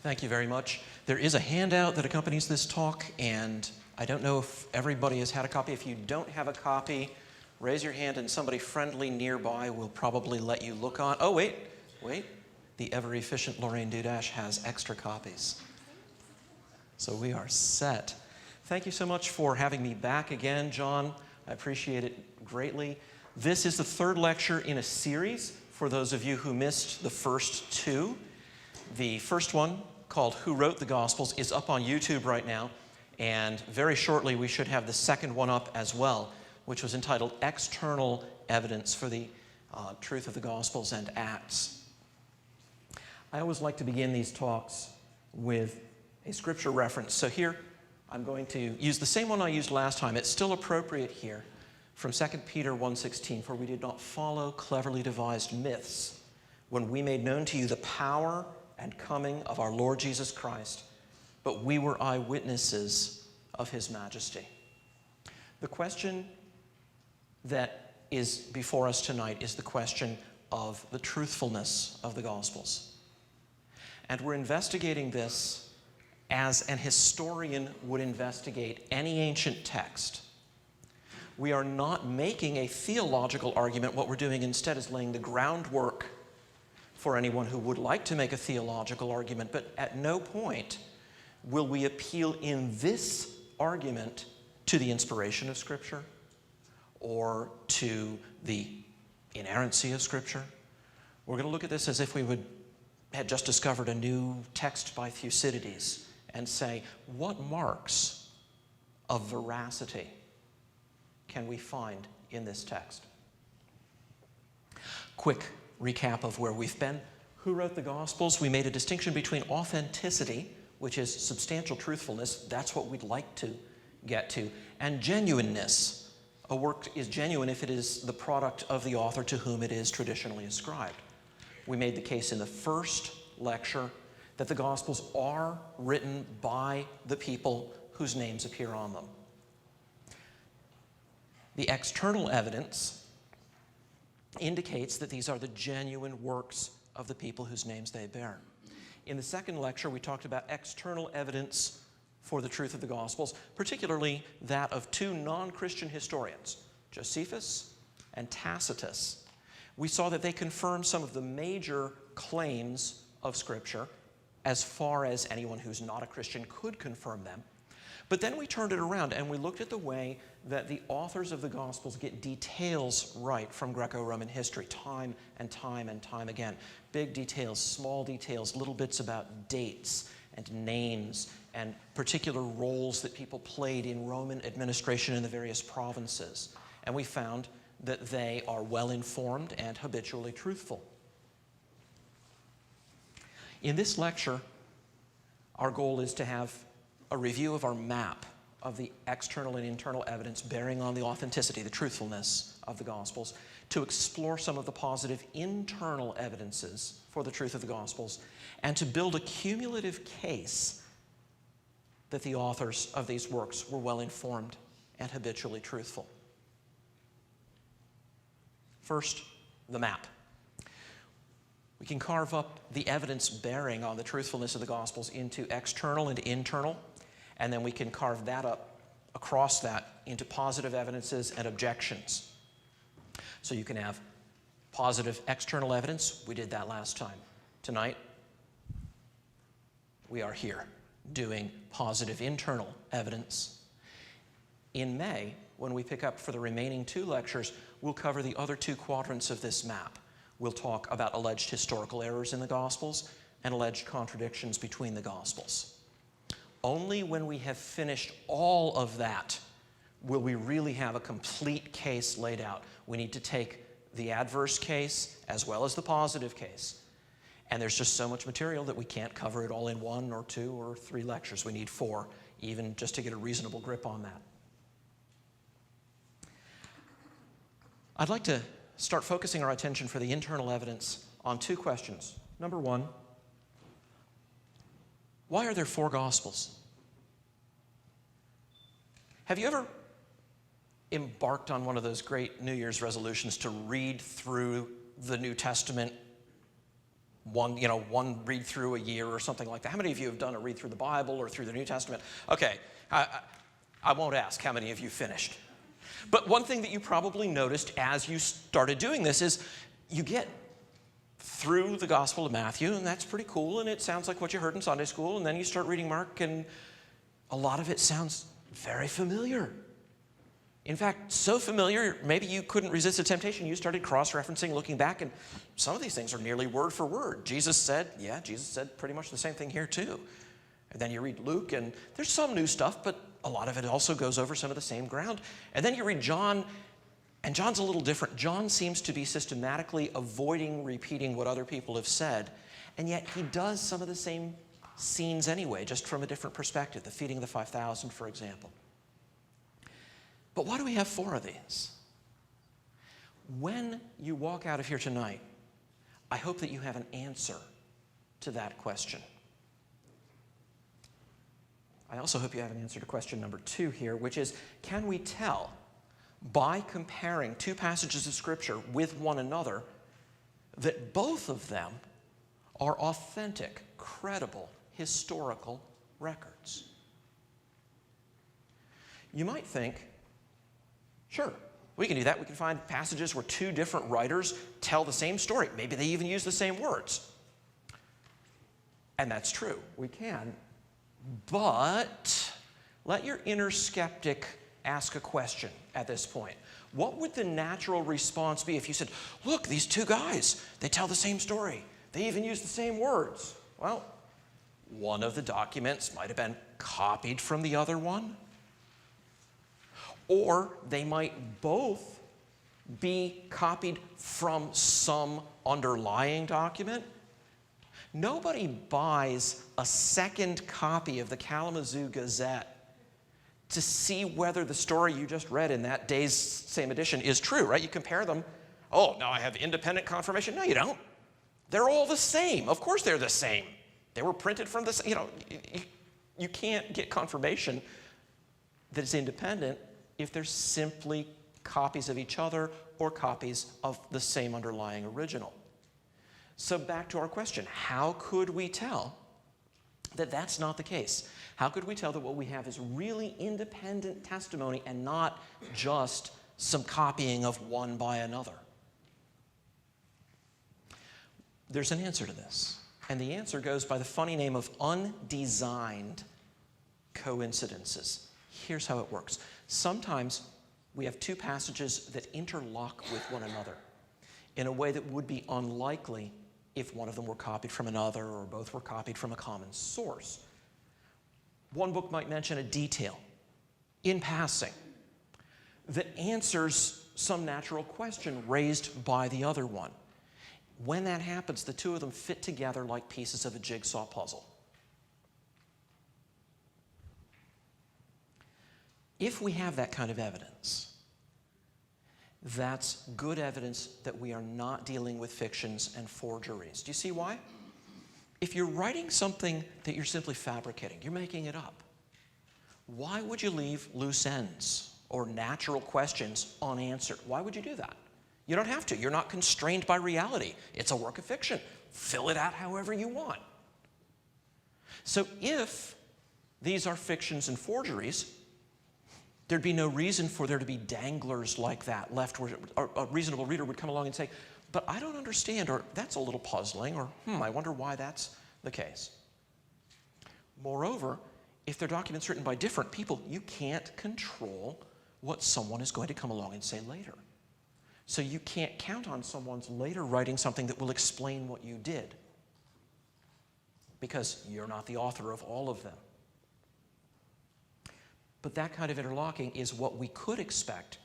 Thank you very much. There is a handout that accompanies this talk, and I don't know if everybody has had a copy. If you don't have a copy, raise your hand and somebody friendly nearby will probably let you look on. Oh, wait. The ever-efficient Lorraine Dudash has extra copies. So we are set. Thank you so much for having me back again, John. I appreciate it greatly. This is the third lecture in a series for those of you who missed the first two. The first one, called Who Wrote the Gospels, is up on YouTube right now, and very shortly we should have the second one up as well, which was entitled External Evidence for the Truth of the Gospels and Acts. I always like to begin these talks with a scripture reference. So here, I'm going to use the same one I used last time. It's still appropriate here, from 2 Peter 1:16, for we did not follow cleverly devised myths when we made known to you the power and coming of our Lord Jesus Christ, but we were eyewitnesses of his majesty. The question that is before us tonight is the question of the truthfulness of the Gospels. And we're investigating this as an historian would investigate any ancient text. We are not making a theological argument. What we're doing instead is laying the groundwork for anyone who would like to make a theological argument, but at no point will we appeal in this argument to the inspiration of Scripture or to the inerrancy of Scripture. We're going to look at this as if we had just discovered a new text by Thucydides and say, what marks of veracity can we find in this text? Quick recap of where we've been. Who wrote the Gospels? We made a distinction between authenticity, which is substantial truthfulness. That's what we'd like to get to. And genuineness. A work is genuine if it is the product of the author to whom it is traditionally ascribed. We made the case in the first lecture that the Gospels are written by the people whose names appear on them. The external evidence indicates that these are the genuine works of the people whose names they bear. In the second lecture, we talked about external evidence for the truth of the Gospels, particularly that of two non-Christian historians, Josephus and Tacitus. We saw that they confirmed some of the major claims of Scripture as far as anyone who's not a Christian could confirm them. But then we turned it around and we looked at the way that the authors of the Gospels get details right from Greco-Roman history, time and time and time again. Big details, small details, little bits about dates and names and particular roles that people played in Roman administration in the various provinces. And we found that they are well-informed and habitually truthful. In this lecture, our goal is to have a review of our map of the external and internal evidence bearing on the authenticity, the truthfulness of the Gospels, to explore some of the positive internal evidences for the truth of the Gospels, and to build a cumulative case that the authors of these works were well-informed and habitually truthful. First, the map. We can carve up the evidence bearing on the truthfulness of the Gospels into external and internal, and then we can carve that up across that into positive evidences and objections. So you can have positive external evidence. We did that last time. Tonight, we are here doing positive internal evidence. In May, when we pick up for the remaining two lectures, we'll cover the other two quadrants of this map. We'll talk about alleged historical errors in the Gospels and alleged contradictions between the Gospels. Only when we have finished all of that will we really have a complete case laid out. We need to take the adverse case as well as the positive case. And there's just so much material that we can't cover it all in 1 or 2 or 3 lectures. We need 4, even just to get a reasonable grip on that. I'd like to start focusing our attention for the internal evidence on 2 questions. Number 1, why are there 4 Gospels? Have you ever embarked on one of those great New Year's resolutions to read through the New Testament one read through a year or something like that. How many of you have done a read through the Bible or through the New Testament? Okay, I won't ask how many of you finished. But one thing that you probably noticed as you started doing this is you get through the Gospel of Matthew, and that's pretty cool, and it sounds like what you heard in Sunday school, and then you start reading Mark, and a lot of it sounds very familiar. In fact, so familiar, maybe you couldn't resist the temptation. You started cross-referencing, looking back, and some of these things are nearly word for word. Jesus said pretty much the same thing here too. And then you read Luke, and there's some new stuff, but a lot of it also goes over some of the same ground. And then you read John, and John's a little different. John seems to be systematically avoiding repeating what other people have said, and yet he does some of the same scenes anyway, just from a different perspective, the feeding of the 5,000, for example. But why do we have 4 of these? When you walk out of here tonight, I hope that you have an answer to that question. I also hope you have an answer to question number 2 here, which is, can we tell by comparing 2 passages of Scripture with one another that both of them are authentic, credible, historical records? You might think, sure, we can do that. We can find passages where 2 different writers tell the same story. Maybe they even use the same words. And that's true. We can. But let your inner skeptic ask a question at this point. What would the natural response be if you said, look, these 2 guys, they tell the same story. They even use the same words. Well, one of the documents might have been copied from the other one. Or they might both be copied from some underlying document. Nobody buys a second copy of the Kalamazoo Gazette to see whether the story you just read in that day's same edition is true, right? You compare them. Oh, now I have independent confirmation. No, you don't. They're all the same. Of course they're the same. They were printed from the same. You can't get confirmation that it's independent if they're simply copies of each other or copies of the same underlying original. So back to our question, how could we tell that that's not the case? How could we tell that what we have is really independent testimony and not just some copying of one by another? There's an answer to this, and the answer goes by the funny name of undesigned coincidences. Here's how it works. Sometimes we have 2 passages that interlock with one another in a way that would be unlikely if one of them were copied from another or both were copied from a common source. One book might mention a detail in passing that answers some natural question raised by the other one. When that happens, the 2 of them fit together like pieces of a jigsaw puzzle. If we have that kind of evidence, that's good evidence that we are not dealing with fictions and forgeries. Do you see why? If you're writing something that you're simply fabricating, you're making it up, why would you leave loose ends or natural questions unanswered? Why would you do that? You don't have to. You're not constrained by reality. It's a work of fiction. Fill it out however you want. So if these are fictions and forgeries, there'd be no reason for there to be danglers like that left where a reasonable reader would come along and say, but I don't understand, or that's a little puzzling, or I wonder why that's the case. Moreover, if they're documents written by different people, you can't control what someone is going to come along and say later. So you can't count on someone's later writing something that will explain what you did, because you're not the author of all of them. But that kind of interlocking is what we could expect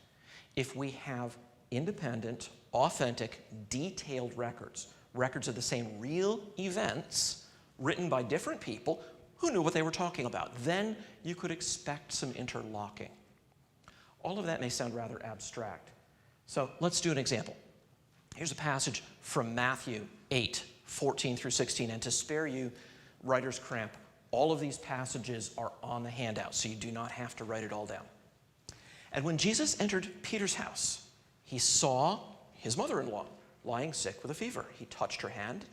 if we have independent, authentic, detailed records of the same real events written by different people who knew what they were talking about. Then you could expect some interlocking. All of that may sound rather abstract. So let's do an example. Here's a passage from Matthew 8, 14 through 16. And to spare you writer's cramp, all of these passages are on the handout, so you do not have to write it all down. And when Jesus entered Peter's house, he saw his mother-in-law lying sick with a fever. He touched her hand,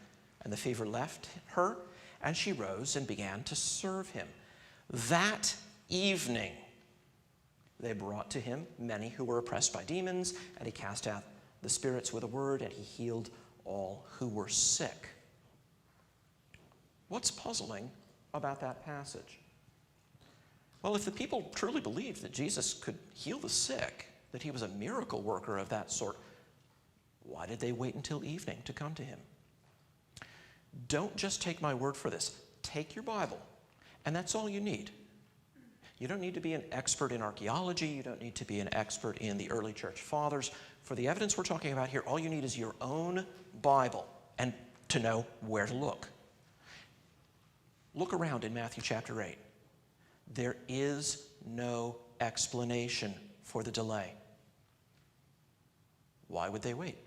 And the fever left her, and she rose and began to serve him. That evening, they brought to him many who were oppressed by demons, and he cast out the spirits with a word, and he healed all who were sick. What's puzzling about that passage? Well, if the people truly believed that Jesus could heal the sick, that he was a miracle worker of that sort, why did they wait until evening to come to him? Don't just take my word for this. Take your Bible, and that's all you need. You don't need to be an expert in archaeology. You don't need to be an expert in the early church fathers. For the evidence we're talking about here, all you need is your own Bible and to know where to look. Look around in Matthew chapter 8. There is no explanation for the delay. Why would they wait?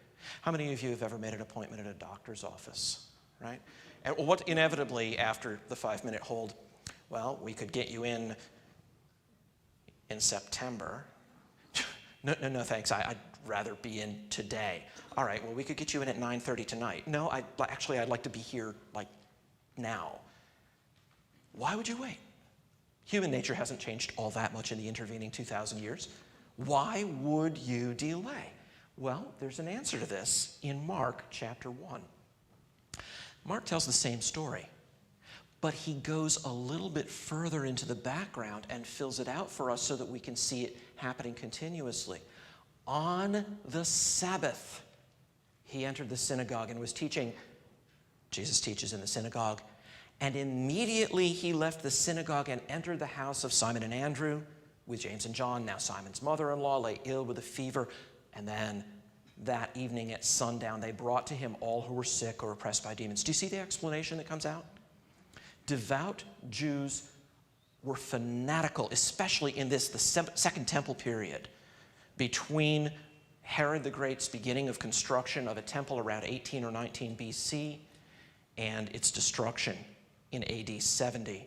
How many of you have ever made an appointment at a doctor's office? Right? And what inevitably after the 5-minute hold, well, we could get you in September. No, thanks. I'd rather be in today. All right, well, we could get you in at 9:30 tonight. No, I'd like to be here, like, now. Why would you wait? Human nature hasn't changed all that much in the intervening 2,000 years. Why would you delay? Well, there's an answer to this in Mark chapter 1. Mark tells the same story, but he goes a little bit further into the background and fills it out for us so that we can see it happening continuously. On the Sabbath, he entered the synagogue and was teaching. Jesus teaches in the synagogue. And immediately he left the synagogue and entered the house of Simon and Andrew with James and John. Now Simon's mother-in-law lay ill with a fever, and then that evening at sundown, they brought to him all who were sick or oppressed by demons. Do you see the explanation that comes out? Devout Jews were fanatical, especially in the Second Temple period, between Herod the Great's beginning of construction of a temple around 18 or 19 BC and its destruction in AD 70.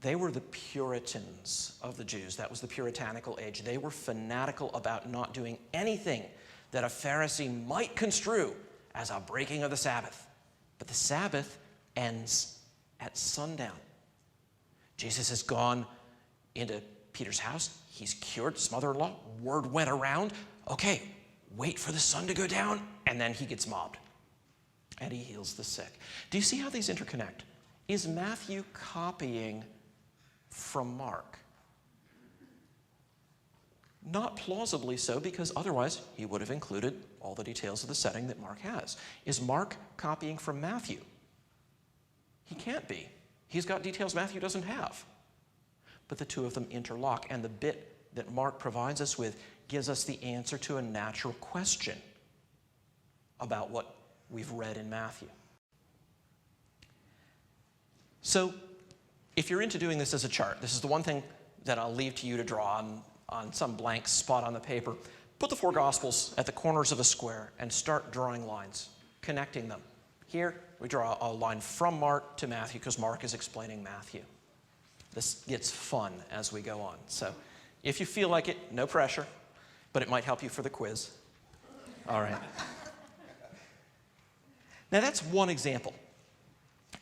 They were the Puritans of the Jews. That was the puritanical age. They were fanatical about not doing anything that a Pharisee might construe as a breaking of the Sabbath. But the Sabbath ends at sundown. Jesus has gone into Peter's house. He's cured his mother-in-law. Word went around. Okay, wait for the sun to go down, and then he gets mobbed. And he heals the sick. Do you see how these interconnect? Is Matthew copying from Mark? Not plausibly so, because otherwise he would have included all the details of the setting that Mark has. Is Mark copying from Matthew? He can't be. He's got details Matthew doesn't have. But the two of them interlock, and the bit that Mark provides us with gives us the answer to a natural question about what we've read in Matthew. So, if you're into doing this as a chart, this is the one thing that I'll leave to you to draw on some blank spot on the paper. Put the four Gospels at the corners of a square and start drawing lines, connecting them. Here, we draw a line from Mark to Matthew because Mark is explaining Matthew. This gets fun as we go on. So, if you feel like it, no pressure, but it might help you for the quiz. All right. Now, that's one example.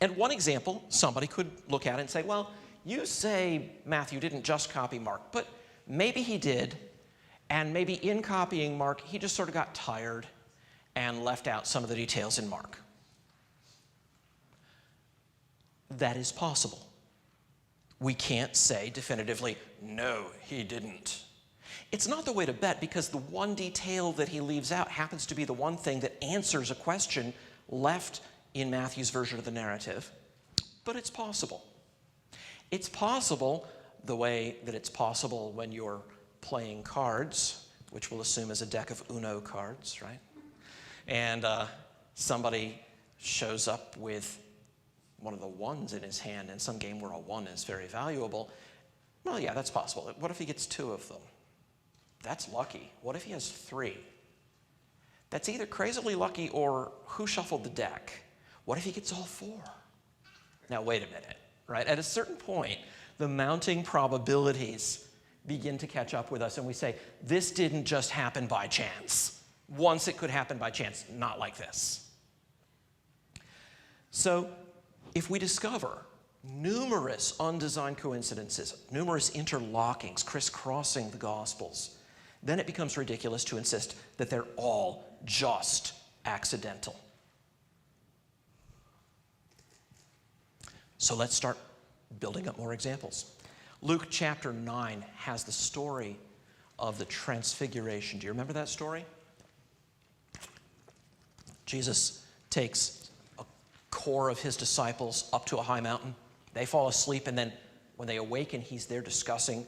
And one example, somebody could look at it and say, well, you say Matthew didn't just copy Mark, but maybe he did, and maybe in copying Mark, he just sort of got tired and left out some of the details in Mark. That is possible. We can't say definitively, no, he didn't. It's not the way to bet, because the one detail that he leaves out happens to be the one thing that answers a question left in Matthew's version of the narrative. But it's possible. It's possible the way that it's possible when you're playing cards, which we'll assume is a deck of Uno cards, right? And somebody shows up with one of the ones in his hand in some game where a one is very valuable. Well, yeah, that's possible. What if he gets two of them? That's lucky. What if he has three? That's either crazily lucky or who shuffled the deck? What if he gets all four? Now, wait a minute, right? At a certain point, the mounting probabilities begin to catch up with us, and we say, this didn't just happen by chance. Once it could happen by chance, not like this. So if we discover numerous undesigned coincidences, numerous interlockings crisscrossing the Gospels, then it becomes ridiculous to insist that they're all just accidental. So let's start building up more examples. Luke chapter 9 has the story of the Transfiguration. Do you remember that story? Jesus takes a core of his disciples up to a high mountain. They fall asleep, and then when they awaken, he's there discussing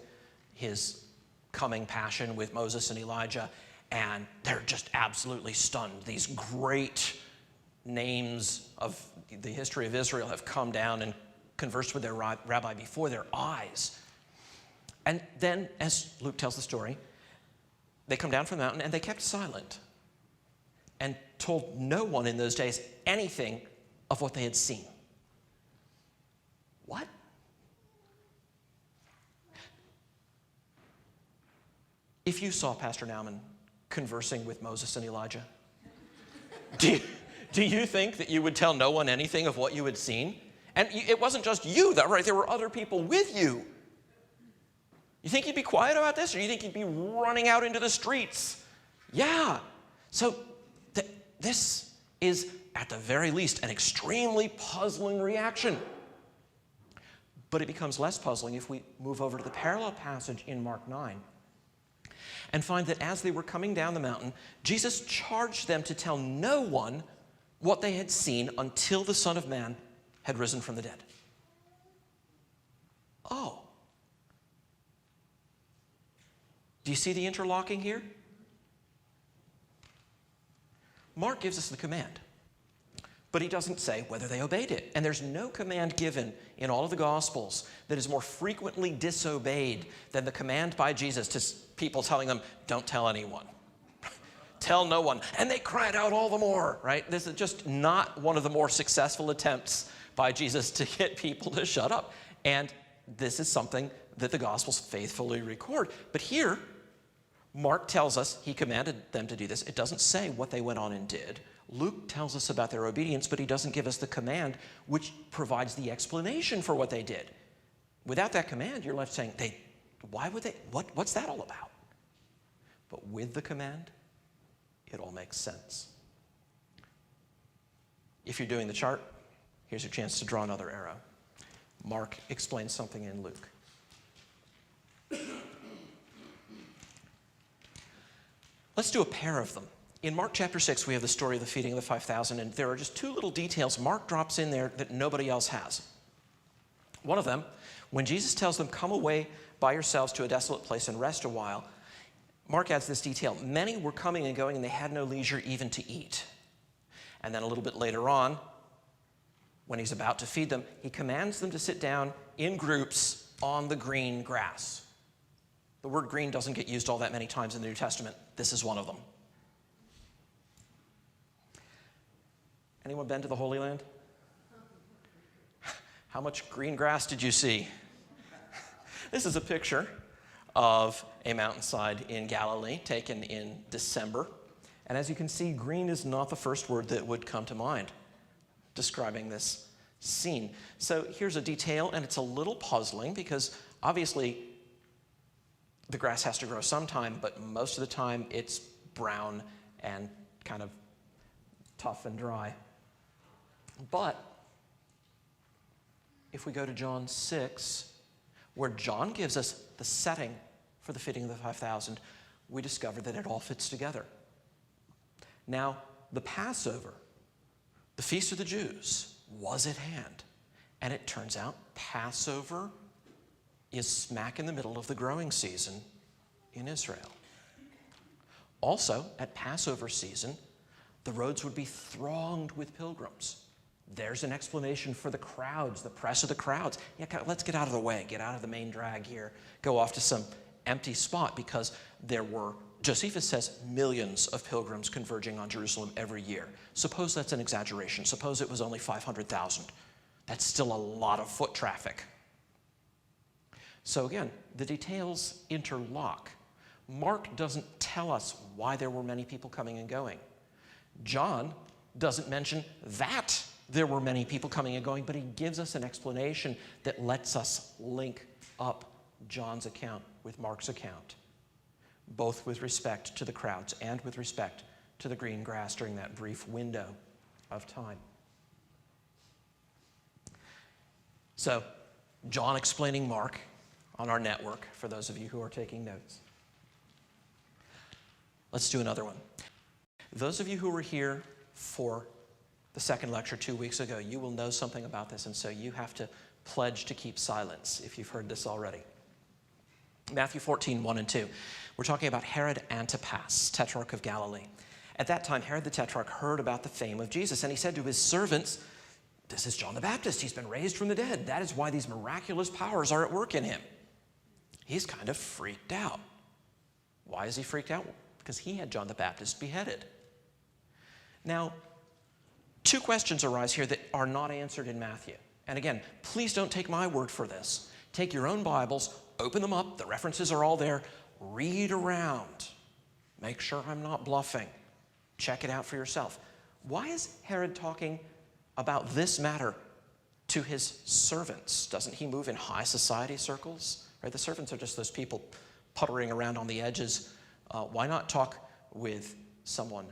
his coming passion with Moses and Elijah, and they're just absolutely stunned. These great names of the history of Israel have come down and conversed with their rabbi before their eyes. And then, as Luke tells the story, they come down from the mountain and they kept silent and told no one in those days anything of what they had seen. What? If you saw Pastor Nauman conversing with Moses and Elijah, do you think that you would tell no one anything of what you had seen? And it wasn't just you, though, right? There were other people with you. You think you'd be quiet about this, or you think you'd be running out into the streets? Yeah. So this is, at the very least, an extremely puzzling reaction. But it becomes less puzzling if we move over to the parallel passage in Mark 9 and find that as they were coming down the mountain, Jesus charged them to tell no one what they had seen until the Son of Man had risen from the dead. Oh. Do you see the interlocking here? Mark gives us the command, but he doesn't say whether they obeyed it. And there's no command given in all of the Gospels that is more frequently disobeyed than the command by Jesus to people telling them, don't tell anyone. Tell no one. And they cried out all the more, right? This is just not one of the more successful attempts by Jesus to get people to shut up. And this is something that the Gospels faithfully record. But here, Mark tells us he commanded them to do this. It doesn't say what they went on and did. Luke tells us about their obedience, but he doesn't give us the command which provides the explanation for what they did. Without that command, you're left saying, why would they, what's that all about? But with the command, it all makes sense. If you're doing the chart, here's your chance to draw another arrow. Mark explains something in Luke. Let's do a pair of them. In Mark chapter 6, we have the story of the feeding of the 5,000, and there are just two little details Mark drops in there that nobody else has. One of them, when Jesus tells them, come away by yourselves to a desolate place and rest a while, Mark adds this detail. Many were coming and going, and they had no leisure even to eat. And then a little bit later on, when he's about to feed them, he commands them to sit down in groups on the green grass. The word green doesn't get used all that many times in the New Testament. This is one of them. Anyone been to the Holy Land? How much green grass did you see? This is a picture of a mountainside in Galilee taken in December. And as you can see, green is not the first word that would come to mind describing this scene. So here's a detail, and it's a little puzzling because obviously the grass has to grow sometime, but most of the time it's brown and kind of tough and dry. But if we go to John 6, where John gives us the setting for the feeding of the 5,000, we discover that it all fits together. Now, the Passover, the Feast of the Jews, was at hand. And it turns out Passover is smack in the middle of the growing season in Israel. Also, at Passover season, the roads would be thronged with pilgrims. There's an explanation for the crowds, the press of the crowds. Yeah, let's get out of the way, get out of the main drag here, go off to some empty spot, because there were, Josephus says, millions of pilgrims converging on Jerusalem every year. Suppose that's an exaggeration. Suppose it was only 500,000. That's still a lot of foot traffic. So again, the details interlock. Mark doesn't tell us why there were many people coming and going. John doesn't mention that there were many people coming and going, but he gives us an explanation that lets us link up John's account with Mark's account, both with respect to the crowds and with respect to the green grass during that brief window of time. So, John explaining Mark on our network, for those of you who are taking notes. Let's do another one. Those of you who were here for the second lecture 2 weeks ago, you will know something about this, and so you have to pledge to keep silence if you've heard this already. Matthew 14, 1 and 2. We're talking about Herod Antipas, Tetrarch of Galilee. At that time, Herod the Tetrarch heard about the fame of Jesus, and he said to his servants, "This is John the Baptist. He's been raised from the dead. That is why these miraculous powers are at work in him." He's kind of freaked out. Why is he freaked out? Because he had John the Baptist beheaded. Now, two questions arise here that are not answered in Matthew. And again, please don't take my word for this. Take your own Bibles, open them up, the references are all there, read around. Make sure I'm not bluffing. Check it out for yourself. Why is Herod talking about this matter to his servants? Doesn't he move in high society circles? Right? The servants are just those people puttering around on the edges. Why not talk with someone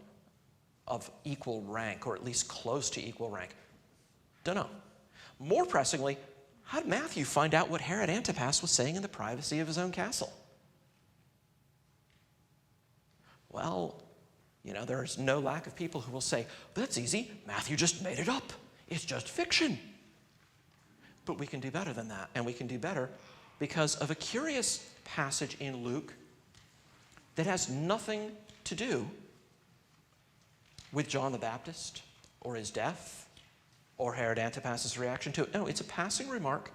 of equal rank, or at least close to equal rank? Don't know. More pressingly, how did Matthew find out what Herod Antipas was saying in the privacy of his own castle? Well, there's no lack of people who will say, "That's easy. Matthew just made it up. It's just fiction." But we can do better than that, and we can do better because of a curious passage in Luke that has nothing to do with John the Baptist or his death or Herod Antipas' reaction to it. No, it's a passing remark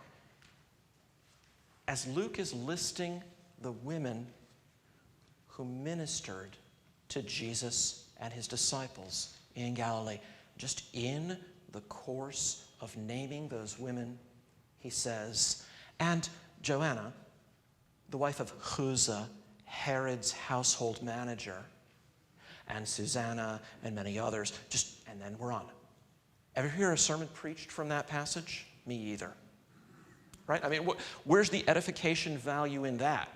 as Luke is listing the women who ministered to Jesus and his disciples in Galilee. Just in the course of naming those women, he says, "And Joanna, the wife of Chuza, Herod's household manager, and Susanna, and many others," and then we're on. Ever hear a sermon preached from that passage? Me either. Right? I mean, where's the edification value in that?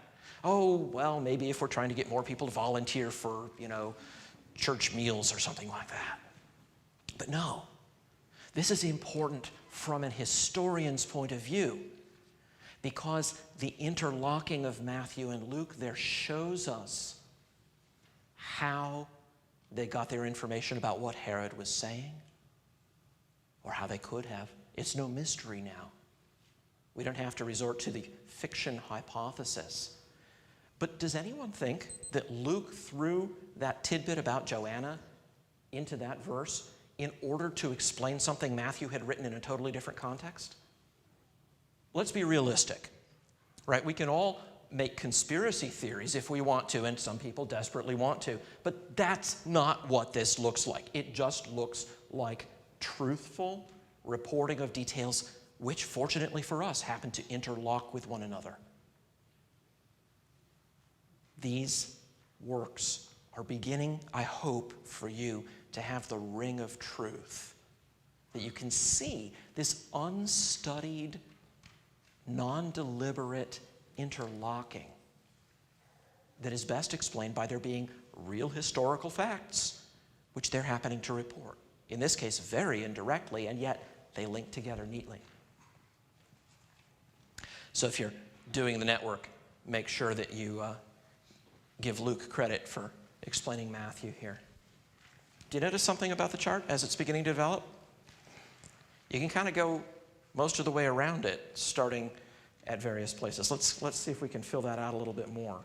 Oh, well, maybe if we're trying to get more people to volunteer for, church meals or something like that. But no, this is important from an historian's point of view, because the interlocking of Matthew and Luke there shows us how they got their information about what Herod was saying, or how they could have. It's no mystery now. We don't have to resort to the fiction hypothesis. But does anyone think that Luke threw that tidbit about Joanna into that verse in order to explain something Matthew had written in a totally different context? Let's be realistic, right? We can all make conspiracy theories if we want to, and some people desperately want to, but that's not what this looks like. It just looks like truthful reporting of details which, fortunately for us, happen to interlock with one another. These works are beginning, I hope, for you to have the ring of truth, that you can see this unstudied, non-deliberate interlocking that is best explained by there being real historical facts, which they're happening to report. In this case, very indirectly, and yet they link together neatly. So if you're doing the network, make sure that you give Luke credit for explaining Matthew here. Do you notice something about the chart as it's beginning to develop? You can kind of go most of the way around it, starting at various places. Let's see if we can fill that out a little bit more.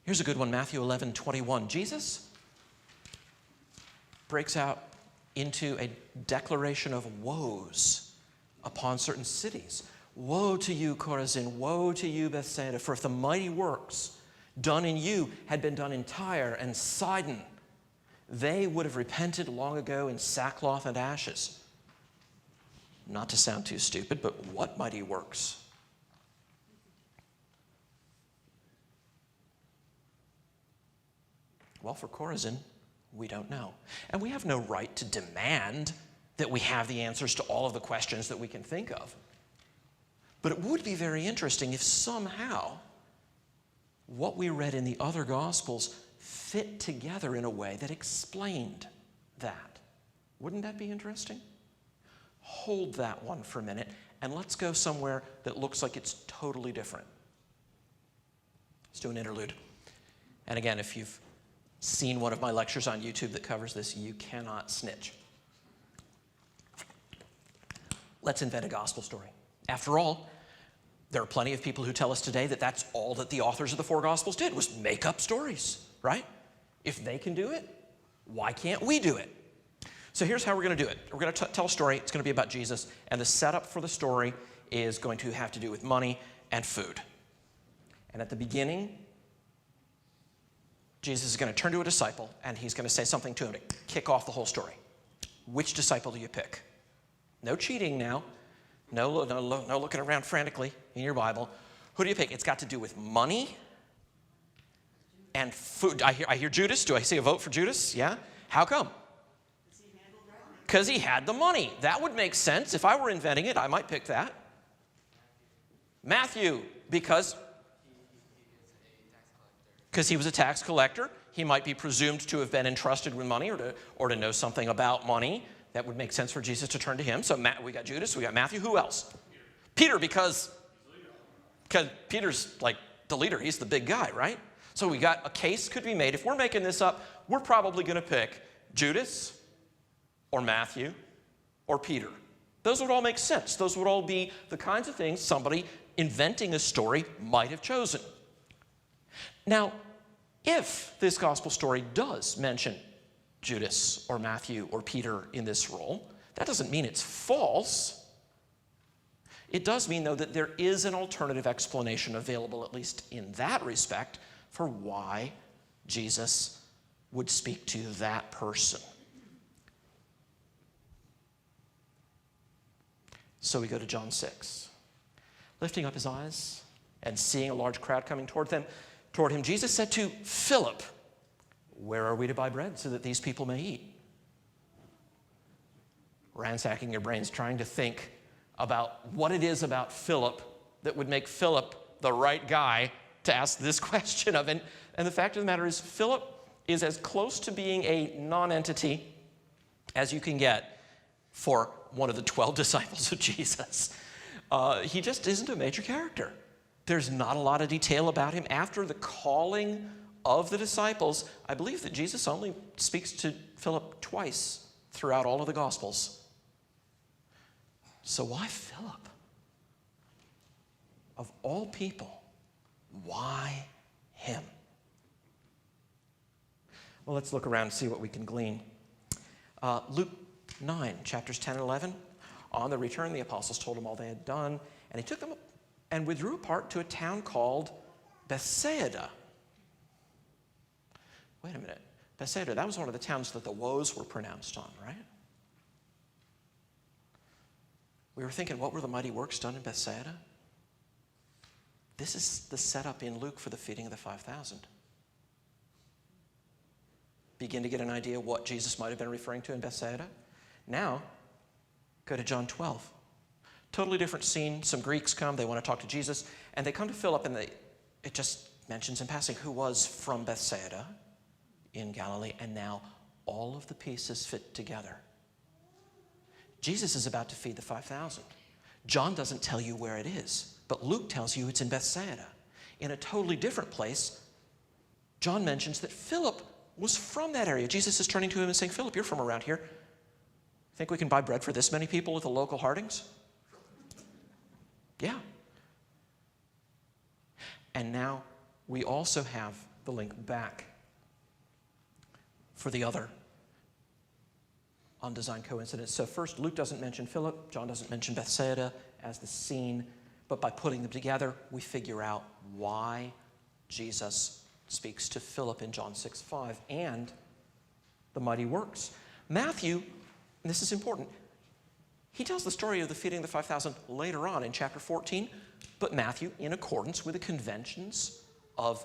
Here's a good one, Matthew 11:21. Jesus breaks out into a declaration of woes upon certain cities. "Woe to you, Chorazin! Woe to you, Bethsaida! For if the mighty works done in you had been done in Tyre and Sidon, they would have repented long ago in sackcloth and ashes." Not to sound too stupid, but what mighty works? Well, for Chorazin, We don't know. And we have no right to demand that we have the answers to all of the questions that we can think of. But it would be very interesting if somehow what we read in the other Gospels fit together in a way that explained that. Wouldn't that be interesting? Hold that one for a minute, and let's go somewhere that looks like it's totally different. Let's do an interlude. And again, if you've seen one of my lectures on YouTube that covers this, you cannot snitch. Let's invent a gospel story. After all, there are plenty of people who tell us today that that's all that the authors of the four Gospels did, was make up stories, right? If they can do it, why can't we do it? So here's how we're going to do it. We're going to tell a story. It's going to be about Jesus, and the setup for the story is going to have to do with money and food. And at the beginning, Jesus is going to turn to a disciple, and he's going to say something to him to kick off the whole story. Which disciple do you pick? No cheating now. No looking around frantically in your Bible. Who do you pick? It's got to do with money and food. I hear Judas. Do I see a vote for Judas? Yeah? How come? Because he had the money. That would make sense. If I were inventing it, I might pick that. Matthew, because he was a tax collector. He might be presumed to have been entrusted with money or to know something about money. That would make sense for Jesus to turn to him. So we got Judas, we got Matthew. Who else? Peter, because Peter's like the leader. He's the big guy, right? So we got a case could be made. If we're making this up, we're probably going to pick Judas or Matthew or Peter. Those would all make sense. Those would all be the kinds of things somebody inventing a story might have chosen. Now, if this gospel story does mention Judas or Matthew or Peter in this role, that doesn't mean it's false. It does mean, though, that there is an alternative explanation available, at least in that respect, for why Jesus would speak to that person. So we go to John 6. Lifting up his eyes and seeing a large crowd coming toward him, Jesus said to Philip, "Where are we to buy bread so that these people may eat?" Ransacking your brains, trying to think about what it is about Philip that would make Philip the right guy to ask this question of. And the fact of the matter is, Philip is as close to being a non-entity as you can get for one of the 12 disciples of Jesus. He just isn't a major character. There's not a lot of detail about him. After the calling of the disciples, I believe that Jesus only speaks to Philip twice throughout all of the Gospels. So why Philip? Of all people, why him? Well, let's look around and see what we can glean. Luke 9, chapters 10 and 11. On the return, the apostles told him all they had done, and he took them and withdrew apart to a town called Bethsaida. Wait a minute. Bethsaida, that was one of the towns that the woes were pronounced on, right? We were thinking, what were the mighty works done in Bethsaida? This is the setup in Luke for the feeding of the 5,000. Begin to get an idea what Jesus might have been referring to in Bethsaida. Now, go to John 12. Totally different scene. Some Greeks come, they want to talk to Jesus, and they come to Philip, and it just mentions in passing who was from Bethsaida in Galilee, and now all of the pieces fit together. Jesus is about to feed the 5,000. John doesn't tell you where it is, but Luke tells you it's in Bethsaida. In a totally different place, John mentions that Philip was from that area. Jesus is turning to him and saying, "Philip, you're from around here. Think we can buy bread for this many people at the local Hardings?" Yeah. And now we also have the link back for the other undesigned coincidence. So first, Luke doesn't mention Philip, John doesn't mention Bethsaida as the scene, but by putting them together, we figure out why Jesus speaks to Philip in John 6:5 and the mighty works. Matthew, and this is important, he tells the story of the feeding of the 5,000 later on in chapter 14, but Matthew, in accordance with the conventions of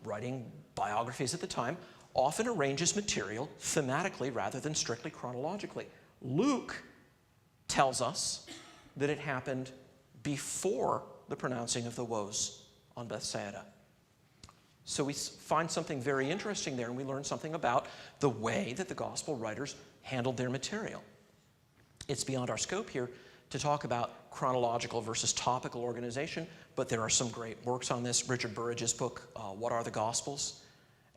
writing biographies at the time, often arranges material thematically rather than strictly chronologically. Luke tells us that it happened before the pronouncing of the woes on Bethsaida. So we find something very interesting there, and we learn something about the way that the gospel writers handled their material. It's beyond our scope here to talk about chronological versus topical organization, but there are some great works on this. Richard Burridge's book, What Are the Gospels?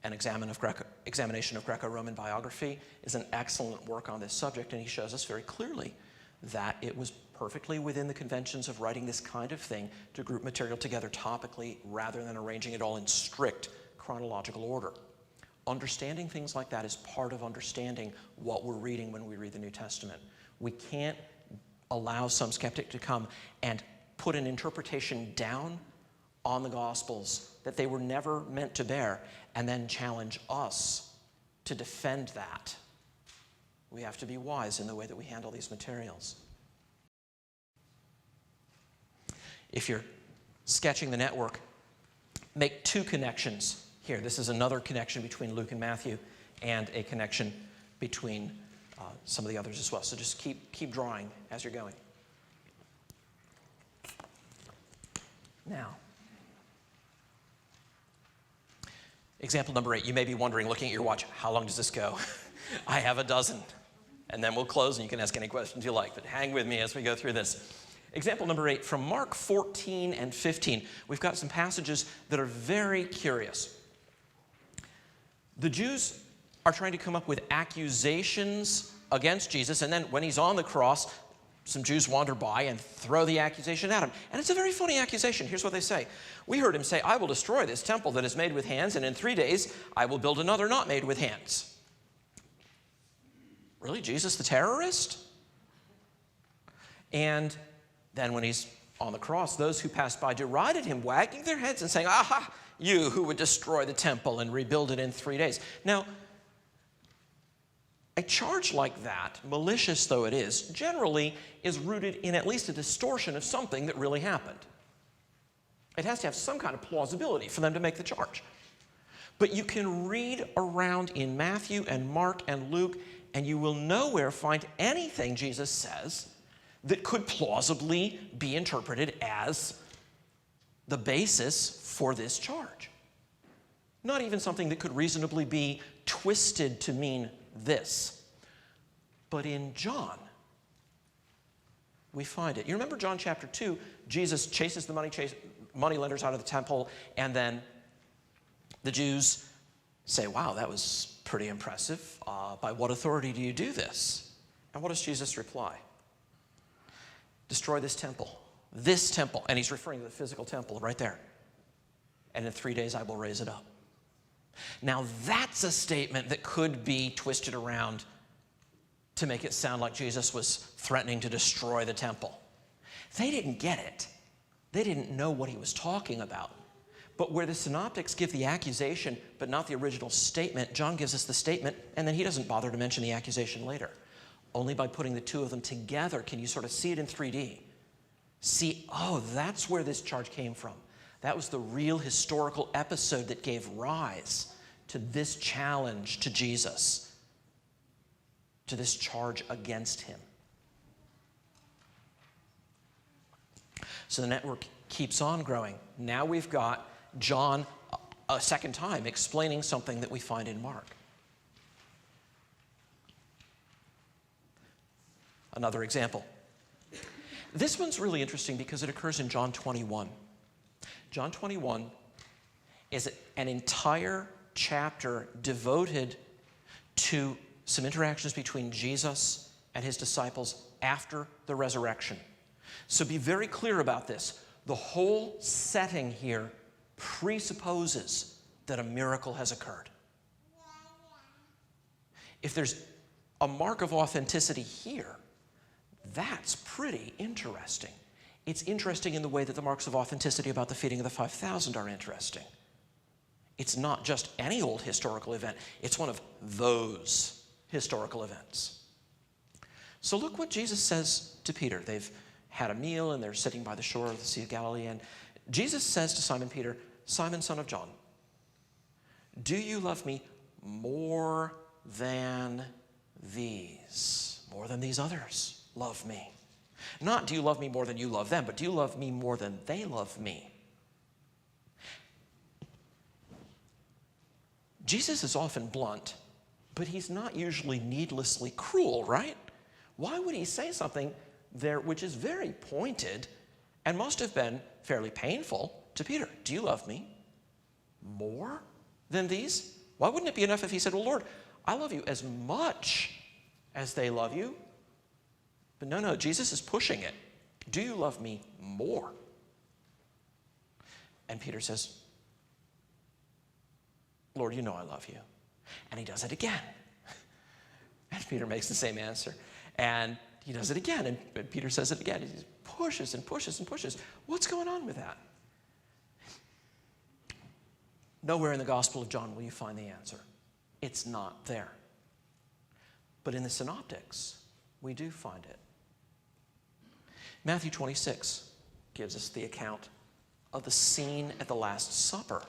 An examination of Greco-Roman biography is an excellent work on this subject, and he shows us very clearly that it was perfectly within the conventions of writing this kind of thing to group material together topically rather than arranging it all in strict chronological order. Understanding things like that is part of understanding what we're reading when we read the New Testament. We can't allow some skeptic to come and put an interpretation down on the Gospels that they were never meant to bear and then challenge us to defend that. We have to be wise in the way that we handle these materials. If you're sketching the network, make two connections here. This is another connection between Luke and Matthew and a connection between some of the others as well. So just keep drawing as you're going. Now, example number 8. You may be wondering, looking at your watch, how long does this go? I have a dozen. And then we'll close and you can ask any questions you like, but hang with me as we go through this. Example number 8, from Mark 14 and 15. We've got some passages that are very curious. The Jews are trying to come up with accusations against Jesus, and then when he's on the cross, some Jews wander by and throw the accusation at him. And it's a very funny accusation. Here's what they say. We heard him say, I will destroy this temple that is made with hands, and in 3 days I will build another not made with hands. Really, Jesus the terrorist? And then when he's on the cross, those who passed by derided him, wagging their heads and saying, aha, you who would destroy the temple and rebuild it in 3 days. Now, a charge like that, malicious though it is, generally is rooted in at least a distortion of something that really happened. It has to have some kind of plausibility for them to make the charge. But you can read around in Matthew and Mark and Luke, and you will nowhere find anything Jesus says that could plausibly be interpreted as the basis for this charge. Not even something that could reasonably be twisted to mean this. But in John, we find it. You remember John chapter 2, Jesus chases the money lenders out of the temple, and then the Jews say, wow, that was pretty impressive. By what authority do you do this? And what does Jesus reply? Destroy this temple. This temple. And he's referring to the physical temple right there. And in 3 days I will raise it up. Now that's a statement that could be twisted around to make it sound like Jesus was threatening to destroy the temple. They didn't get it. They didn't know what he was talking about. But where the synoptics give the accusation, but not the original statement, John gives us the statement, and then he doesn't bother to mention the accusation later. Only by putting the two of them together can you sort of see it in 3D. See, oh, that's where this charge came from. That was the real historical episode that gave rise to this challenge to Jesus, to this charge against him. So the network keeps on growing. Now we've got John a second time explaining something that we find in Mark. Another example. This one's really interesting because it occurs in John 21. John 21 is an entire chapter devoted to some interactions between Jesus and his disciples after the resurrection. So be very clear about this. The whole setting here presupposes that a miracle has occurred. If there's a mark of authenticity here, that's pretty interesting. It's interesting in the way that the marks of authenticity about the feeding of the 5,000 are interesting. It's not just any old historical event. It's one of those historical events. So look what Jesus says to Peter. They've had a meal and they're sitting by the shore of the Sea of Galilee, and Jesus says to Simon Peter, Simon, son of John, do you love me more than these. More than these others love me. Not do you love me more than you love them, but do you love me more than they love me? Jesus is often blunt, but he's not usually needlessly cruel, right? Why would he say something there which is very pointed and must have been fairly painful to Peter? Do you love me more than these? Why wouldn't it be enough if he said, well, Lord, I love you as much as they love you? But no, Jesus is pushing it. Do you love me more? And Peter says, Lord, you know I love you. And he does it again. And Peter makes the same answer. And he does it again. And Peter says it again. He pushes and pushes and pushes. What's going on with that? Nowhere in the Gospel of John will you find the answer. It's not there. But in the Synoptics, we do find it. Matthew 26 gives us the account of the scene at the Last Supper,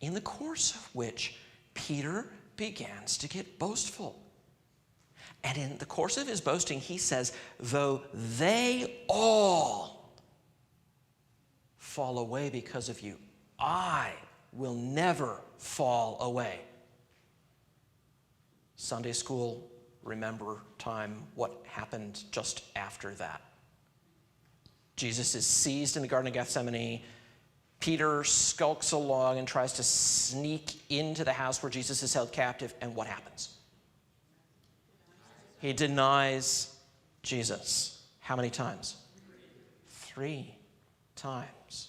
in the course of which Peter begins to get boastful. And in the course of his boasting, he says, though they all fall away because of you, I will never fall away. Sunday school, remember time, what happened just after that. Jesus is seized in the Garden of Gethsemane. Peter skulks along and tries to sneak into the house where Jesus is held captive. And what happens? He denies Jesus. How many times? 3 times.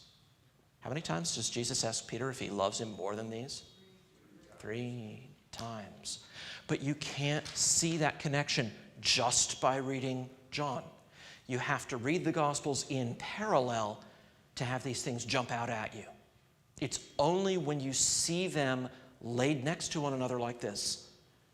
How many times does Jesus ask Peter if he loves him more than these? 3 times. But you can't see that connection just by reading John. You have to read the Gospels in parallel to have these things jump out at you. It's only when you see them laid next to one another like this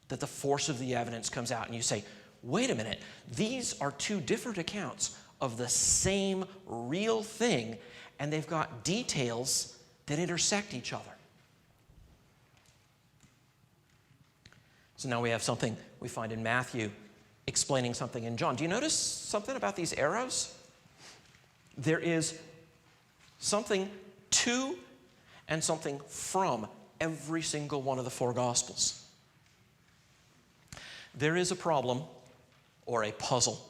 that the force of the evidence comes out and you say, wait a minute, these are 2 different accounts of the same real thing, and they've got details that intersect each other. So now we have something we find in Matthew explaining something in John. Do you notice something about these arrows? There is something to and something from every single one of the 4 Gospels. There is a problem or a puzzle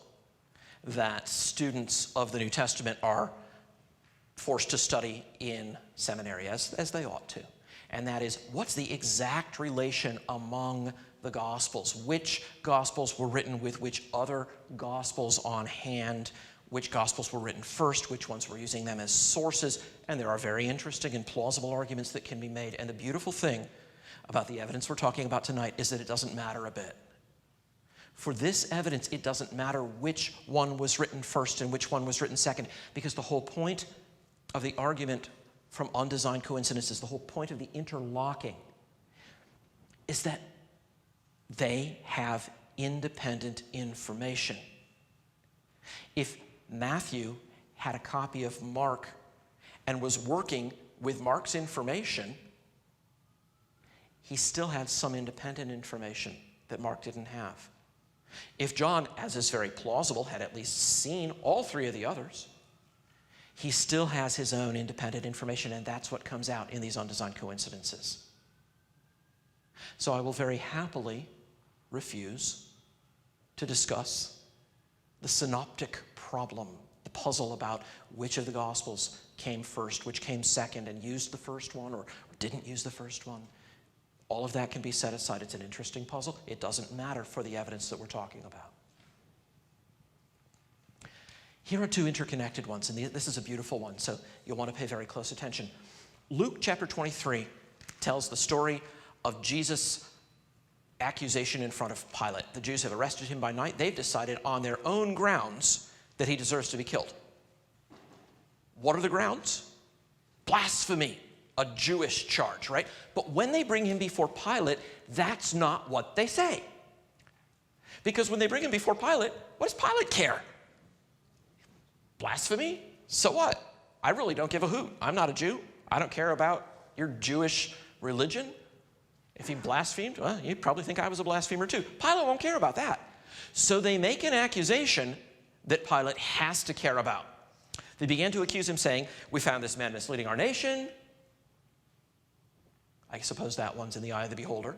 that students of the New Testament are forced to study in seminary, as they ought to. And that is, what's the exact relation among the Gospels? Which Gospels were written with which other Gospels on hand? Which Gospels were written first? Which ones were using them as sources? And there are very interesting and plausible arguments that can be made. And the beautiful thing about the evidence we're talking about tonight is that it doesn't matter a bit. For this evidence, it doesn't matter which one was written first and which one was written second, because the whole point of the argument from Undesigned Coincidences, the whole point of the interlocking, is that they have independent information. If Matthew had a copy of Mark and was working with Mark's information, he still had some independent information that Mark didn't have. If John, as is very plausible, had at least seen all 3 of the others, he still has his own independent information, and that's what comes out in these undesigned coincidences. So I will very happily refuse to discuss the synoptic problem, the puzzle about which of the Gospels came first, which came second, and used the first one or didn't use the first one. All of that can be set aside. It's an interesting puzzle. It doesn't matter for the evidence that we're talking about. Here are 2 interconnected ones, and this is a beautiful one, so you'll want to pay very close attention. Luke chapter 23 tells the story of Jesus' accusation in front of Pilate. The Jews have arrested him by night. They've decided on their own grounds that he deserves to be killed. What are the grounds? Blasphemy, a Jewish charge, right? But when they bring him before Pilate, that's not what they say. Because when they bring him before Pilate, what does Pilate care? Blasphemy? So what? I really don't give a hoot. I'm not a Jew. I don't care about your Jewish religion. If he blasphemed, well, you'd probably think I was a blasphemer too. Pilate won't care about that. So they make an accusation that Pilate has to care about. They began to accuse him, saying, we found this man misleading our nation. I suppose that one's in the eye of the beholder.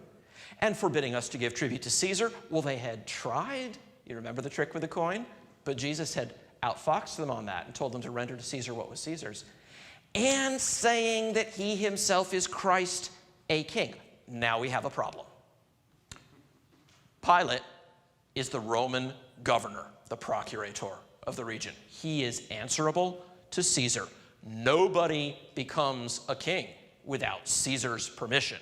And forbidding us to give tribute to Caesar. Well, they had tried. You remember the trick with the coin? But Jesus had outfoxed them on that and told them to render to Caesar what was Caesar's. And saying that he himself is Christ, a king. Now we have a problem. Pilate is the Roman governor, the procurator of the region. He is answerable to Caesar. Nobody becomes a king without Caesar's permission.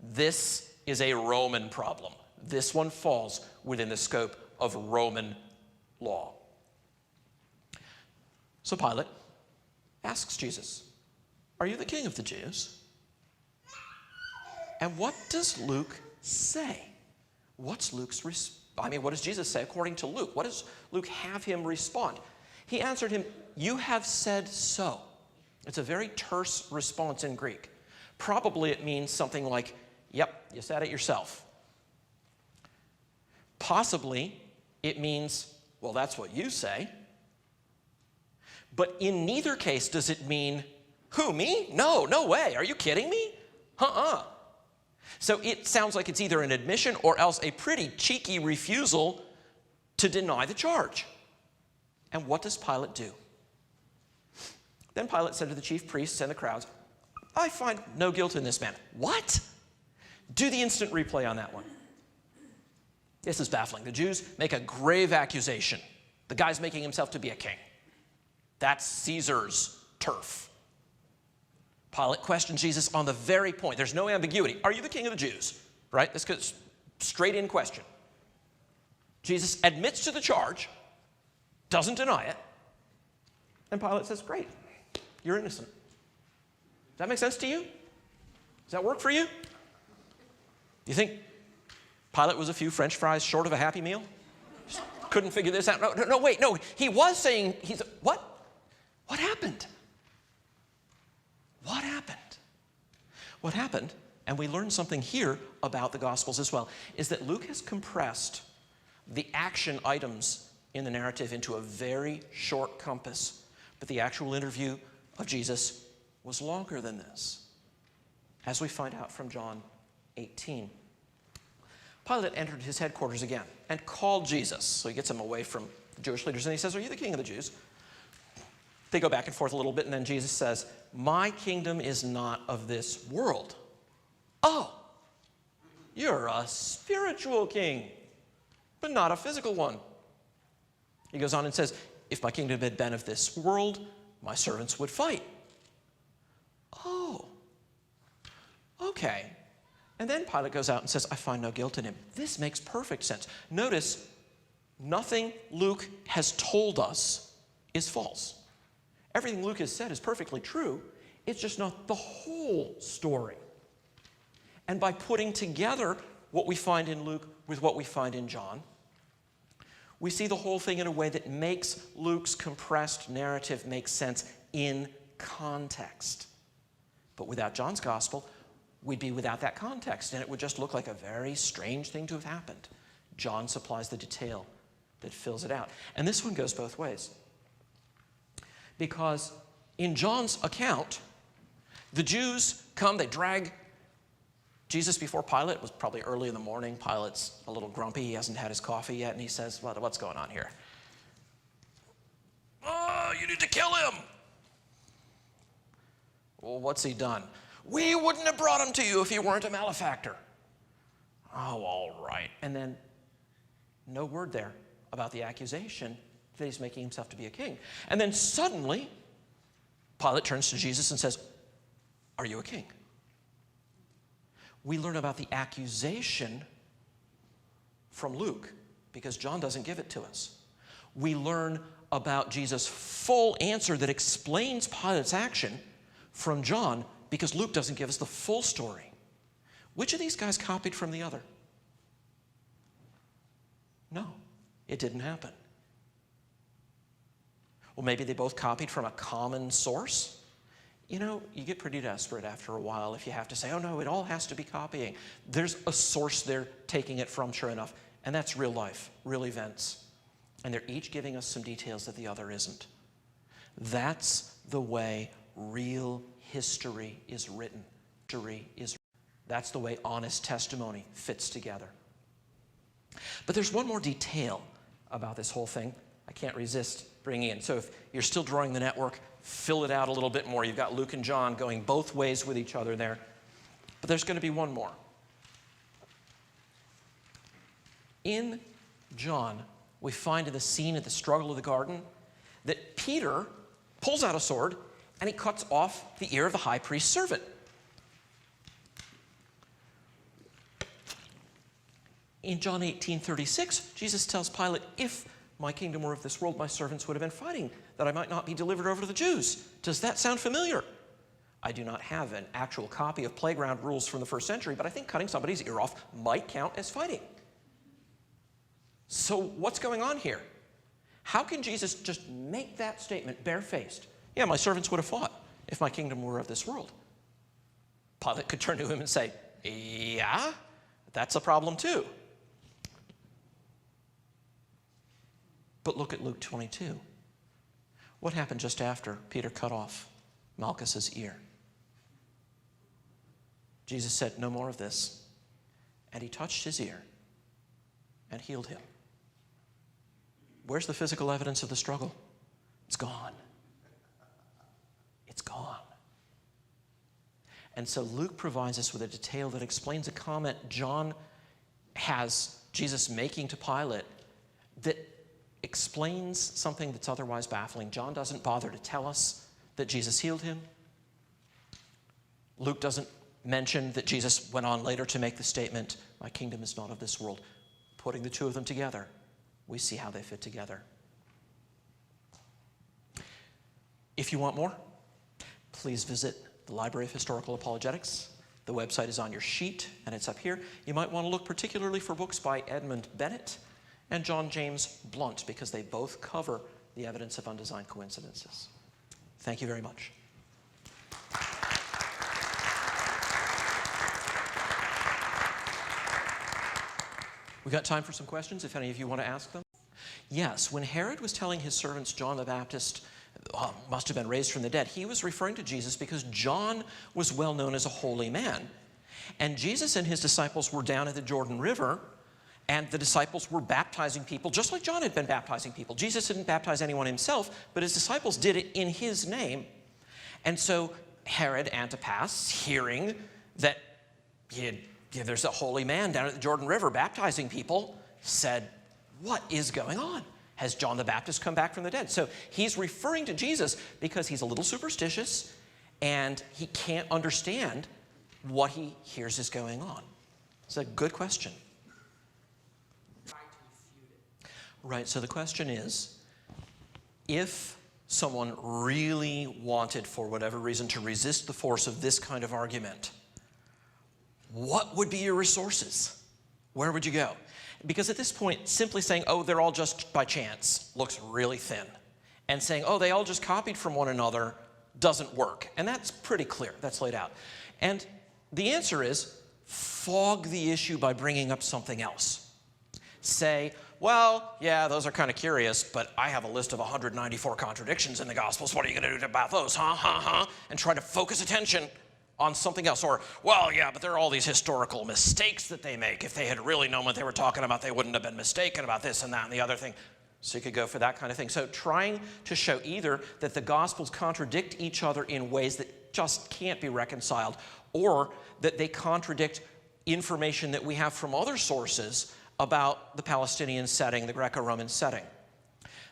This is a Roman problem. This one falls within the scope of Roman law. So Pilate asks Jesus, are you the king of the Jews? And what does Luke say? What's Luke's response? What does Jesus say according to Luke? What does Luke have him respond? He answered him, you have said so. It's a very terse response in Greek. Probably it means something like, yep, you said it yourself. Possibly it means, well, that's what you say. But in neither case does it mean, who, me? No, no way. Are you kidding me? So it sounds like it's either an admission or else a pretty cheeky refusal to deny the charge. And what does Pilate do? Then Pilate said to the chief priests and the crowds, I find no guilt in this man. What? Do the instant replay on that one. This is baffling. The Jews make a grave accusation. The guy's making himself to be a king. That's Caesar's turf. Pilate questions Jesus on the very point. There's no ambiguity. Are you the king of the Jews? Right? This goes straight in question. Jesus admits to the charge, doesn't deny it, and Pilate says, great, you're innocent. Does that make sense to you? Does that work for you? You think Pilate was a few French fries short of a Happy Meal? Just couldn't figure this out. No, wait, no. He was saying, what? What happened? What happened? What happened, and we learn something here about the Gospels as well, is that Luke has compressed the action items in the narrative into a very short compass. But the actual interview of Jesus was longer than this, as we find out from John 18. Pilate entered his headquarters again and called Jesus. So he gets him away from the Jewish leaders, and he says, are you the king of the Jews? They go back and forth a little bit, and then Jesus says, my kingdom is not of this world. Oh, you're a spiritual king, but not a physical one. He goes on and says, if my kingdom had been of this world, my servants would fight. Oh, okay. And then Pilate goes out and says, I find no guilt in him. This makes perfect sense. Notice, nothing Luke has told us is false. Everything Luke has said is perfectly true. It's just not the whole story. And by putting together what we find in Luke with what we find in John, we see the whole thing in a way that makes Luke's compressed narrative make sense in context. But without John's gospel, we'd be without that context, and it would just look like a very strange thing to have happened. John supplies the detail that fills it out. And this one goes both ways. Because in John's account, the Jews come, they drag Jesus before Pilate. It was probably early in the morning. Pilate's a little grumpy. He hasn't had his coffee yet, and he says, what's going on here? Oh, you need to kill him. Well, what's he done? We wouldn't have brought him to you if he weren't a malefactor. Oh, all right. And then no word there about the accusation that he's making himself to be a king. And then suddenly, Pilate turns to Jesus and says, are you a king? We learn about the accusation from Luke because John doesn't give it to us. We learn about Jesus' full answer that explains Pilate's action from John because Luke doesn't give us the full story. Which of these guys copied from the other? No, it didn't happen. Well, maybe they both copied from a common source. you know, you get pretty desperate after a while if you have to say, oh no, it all has to be copying. There's a source they're taking it from, sure enough, and that's real life, real events. And they're each giving us some details that the other isn't. That's the way real history is written. That's the way honest testimony fits together. But there's one more detail about this whole thing I can't resist bringing in. So if you're still drawing the network, fill it out a little bit more. You've got Luke and John going both ways with each other there. But there's going to be one more. In John, we find in the scene at the struggle of the garden that Peter pulls out a sword and he cuts off the ear of the high priest's servant. In John 18:36, Jesus tells Pilate, if my kingdom were of this world, my servants would have been fighting that I might not be delivered over to the Jews. Does that sound familiar? I do not have an actual copy of playground rules from the first century, but I think cutting somebody's ear off might count as fighting. So what's going on here? How can Jesus just make that statement barefaced? Yeah, my servants would have fought if my kingdom were of this world. Pilate could turn to him and say, yeah, that's a problem too. But look at Luke 22. What happened just after Peter cut off Malchus's ear? Jesus said, no more of this. And he touched his ear and healed him. Where's the physical evidence of the struggle? It's gone. It's gone. And so Luke provides us with a detail that explains a comment John has Jesus making to Pilate that explains something that's otherwise baffling. John doesn't bother to tell us that Jesus healed him. Luke doesn't mention that Jesus went on later to make the statement, my kingdom is not of this world. Putting the two of them together, we see how they fit together. If you want more, please visit the Library of Historical Apologetics. The website is on your sheet, and it's up here. You might want to look particularly for books by Edmund Bennett and John James Blunt, because they both cover the evidence of undesigned coincidences. Thank you very much. We've got time for some questions, if any of you want to ask them. Yes, when Herod was telling his servants John the Baptist must have been raised from the dead, he was referring to Jesus because John was well known as a holy man. And Jesus and his disciples were down at the Jordan River, and the disciples were baptizing people just like John had been baptizing people. Jesus didn't baptize anyone himself, but his disciples did it in his name. And so Herod Antipas, hearing that there's a holy man down at the Jordan River baptizing people, said, what is going on? Has John the Baptist come back from the dead? So he's referring to Jesus because he's a little superstitious and he can't understand what he hears is going on. It's a good question. Right, so the question is, if someone really wanted, for whatever reason, to resist the force of this kind of argument, what would be your resources? Where would you go? Because at this point, simply saying, oh, they're all just by chance, looks really thin. And saying, oh, they all just copied from one another doesn't work. And that's pretty clear. That's laid out. And the answer is, fog the issue by bringing up something else. Say, well, yeah, those are kind of curious, but I have a list of 194 contradictions in the Gospels. What are you going to do about those? And try to focus attention on something else. Or, well, yeah, but there are all these historical mistakes that they make. If they had really known what they were talking about, they wouldn't have been mistaken about this and that and the other thing. So you could go for that kind of thing. So trying to show either that the Gospels contradict each other in ways that just can't be reconciled, or that they contradict information that we have from other sources about the Palestinian setting, the Greco-Roman setting.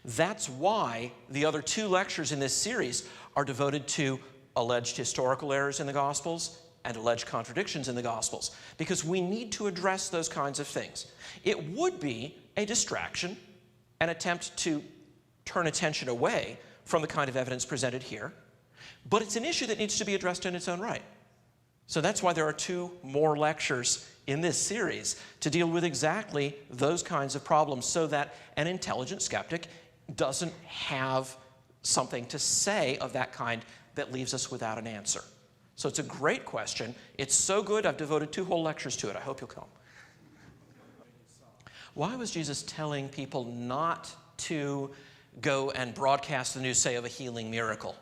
That's why the other two lectures in this series are devoted to alleged historical errors in the Gospels and alleged contradictions in the Gospels, because we need to address those kinds of things. It would be a distraction, an attempt to turn attention away from the kind of evidence presented here, but it's an issue that needs to be addressed in its own right. So that's why there are two more lectures in this series to deal with exactly those kinds of problems, so that an intelligent skeptic doesn't have something to say of that kind that leaves us without an answer? So it's a great question. It's so good, I've devoted 2 whole lectures to it. I hope you'll come. Why was Jesus telling people not to go and broadcast the news, say, of a healing miracle?